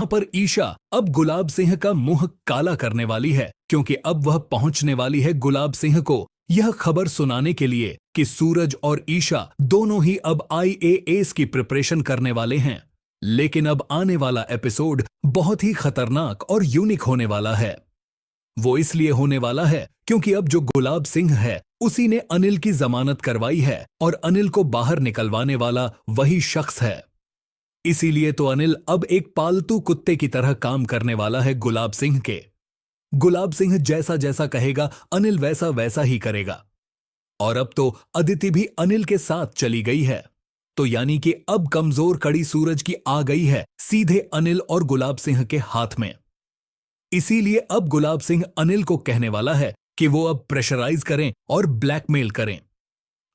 जहां पर ईशा अब गुलाब सिंह का मुंह काला करने वाली है, क्योंकि अब वह पहुंचने वाली है गुलाब सिंह को यह खबर सुनाने के लिए कि सूरज और ईशा दोनों ही अब IAS की प्रिपरेशन करने वाले हैं। लेकिन अब आने वाला एपिसोड बहुत ही खतरनाक और यूनिक होने वाला है। वो इसलिए होने वाला है क्योंकि अब जो गुलाब सिंह है उसी ने अनिल की जमानत करवाई है और अनिल को बाहर निकलवाने वाला वही शख्स है। इसीलिए तो अनिल अब एक पालतू कुत्ते की तरह काम करने वाला है गुलाब सिंह के। गुलाब सिंह जैसा जैसा कहेगा अनिल वैसा वैसा ही करेगा। और अब तो अदिति भी अनिल के साथ चली गई है, तो यानी कि अब कमजोर कड़ी सूरज की आ गई है सीधे अनिल और गुलाब सिंह के हाथ में। इसीलिए अब गुलाब सिंह अनिल को कहने वाला है कि वो अब प्रेशराइज करें और ब्लैकमेल करें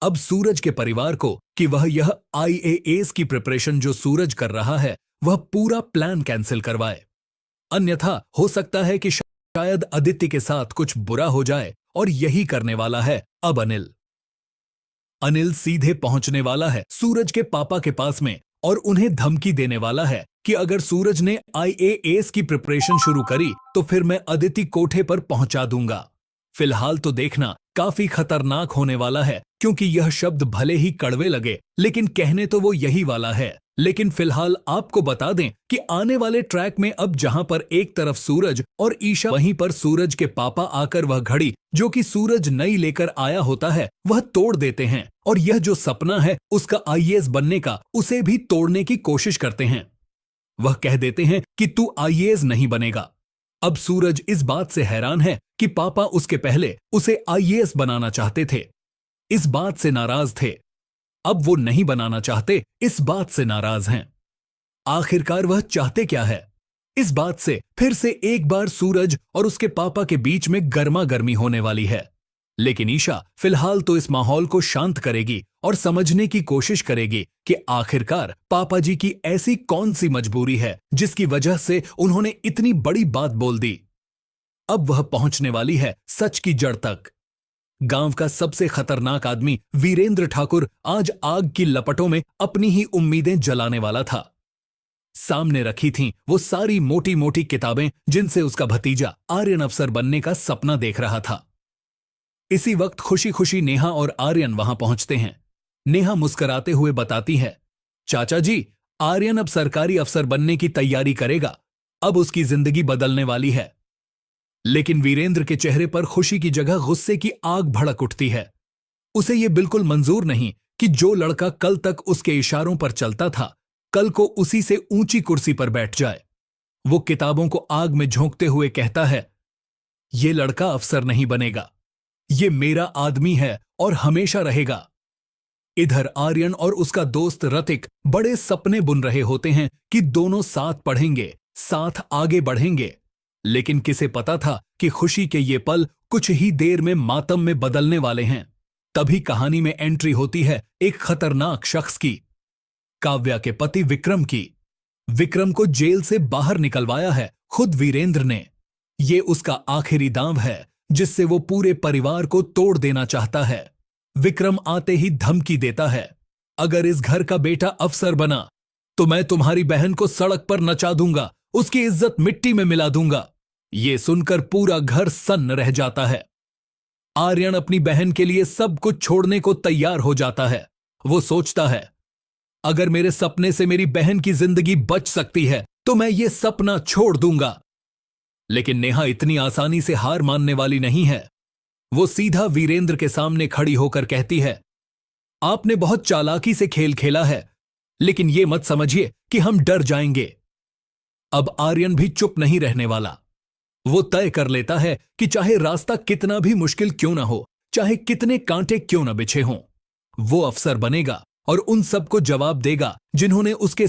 अब सूरज के परिवार को कि वह यह IAS की प्रिपरेशन जो सूरज कर रहा है वह पूरा प्लान कैंसिल करवाए। अन्यथा हो सकता है कि शायद अदिति के साथ कुछ बुरा हो जाए, और यही करने वाला है अब अनिल। अनिल सीधे पहुंचने वाला है सूरज के पापा के पास में और उन्हें धमकी देने वाला है कि अगर सूरज ने IAS की प्रिपरेशन शुरू करी तो फिर मैं अदिति कोठे पर पहुंचा दूंगा। फिलहाल तो देखना काफी खतरनाक होने वाला है, क्योंकि यह शब्द भले ही कड़वे लगे लेकिन कहने तो वो यही वाला है। लेकिन फिलहाल आपको बता दें कि आने वाले ट्रैक में अब जहां पर एक तरफ सूरज और ईशा, वहीं पर सूरज के पापा आकर वह घड़ी जो कि सूरज नई लेकर आया होता है वह तोड़ देते हैं, और यह जो सपना है उसका IAS बनने का उसे भी तोड़ने की कोशिश करते हैं। वह कह देते हैं कि तू IAS नहीं बनेगा। अब सूरज इस बात से हैरान है कि पापा उसके पहले उसे IAS बनाना चाहते थे, इस बात से नाराज थे। अब वो नहीं बनाना चाहते, इस बात से नाराज हैं। आखिरकार वह चाहते क्या है? इस बात से फिर से एक बार सूरज और उसके पापा के बीच में गर्मा गर्मी होने वाली है। लेकिन ईशा फिलहाल तो इस माहौल को शांत करेगी और समझने की कोशिश करेगी कि आखिरकार पापा जी की ऐसी कौन सी मजबूरी है जिसकी वजह से उन्होंने इतनी बड़ी बात बोल दी। अब वह पहुंचने वाली है सच की जड़ तक। गांव का सबसे खतरनाक आदमी वीरेंद्र ठाकुर आज आग की लपटों में अपनी ही उम्मीदें जलाने वाला था। सामने रखी थीं वो सारी मोटी मोटी किताबें जिनसे उसका भतीजा आर्यन अफसर बनने का सपना देख रहा था। इसी वक्त खुशी खुशी नेहा और आर्यन वहां पहुंचते हैं। नेहा मुस्कुराते हुए बताती है, चाचा जी, आर्यन अब सरकारी अफसर बनने की तैयारी करेगा, अब उसकी जिंदगी बदलने वाली है। लेकिन वीरेंद्र के चेहरे पर खुशी की जगह गुस्से की आग भड़क उठती है। उसे यह बिल्कुल मंजूर नहीं कि जो लड़का कल तक उसके इशारों पर चलता था कल को उसी से ऊंची कुर्सी पर बैठ जाए। वो किताबों को आग में झोंकते हुए कहता है, यह लड़का अफसर नहीं बनेगा, ये मेरा आदमी है और हमेशा रहेगा। इधर आर्यन और उसका दोस्त रतिक बड़े सपने बुन रहे होते हैं कि दोनों साथ पढ़ेंगे, साथ आगे बढ़ेंगे। लेकिन किसे पता था कि खुशी के ये पल कुछ ही देर में मातम में बदलने वाले हैं। तभी कहानी में एंट्री होती है एक खतरनाक शख्स की, काव्या के पति विक्रम की। विक्रम को जेल से बाहर निकलवाया है खुद वीरेंद्र ने। ये उसका आखिरी दांव है जिससे वो पूरे परिवार को तोड़ देना चाहता है। विक्रम आते ही धमकी देता है, अगर इस घर का बेटा अफसर बना तो मैं तुम्हारी बहन को सड़क पर नचा दूंगा, उसकी इज्जत मिट्टी में मिला दूंगा। ये सुनकर पूरा घर सन्न रह जाता है। आर्यन अपनी बहन के लिए सब कुछ छोड़ने को तैयार हो जाता है। वो सोचता है, अगर मेरे सपने से मेरी बहन की जिंदगी बच सकती है तो मैं ये सपना छोड़ दूंगा। लेकिन नेहा इतनी आसानी से हार मानने वाली नहीं है। वो सीधा वीरेंद्र के सामने खड़ी होकर कहती है, आपने बहुत चालाकी से खेल खेला है, लेकिन ये मत समझिए कि हम डर जाएंगे। अब आर्यन भी चुप नहीं रहने वाला। वो तय कर लेता है कि चाहे रास्ता कितना भी मुश्किल क्यों ना हो, चाहे कितने कांटे क्यों ना बिछे हों, वो अफसर बनेगा और उन सबको जवाब देगा जिन्होंने उसके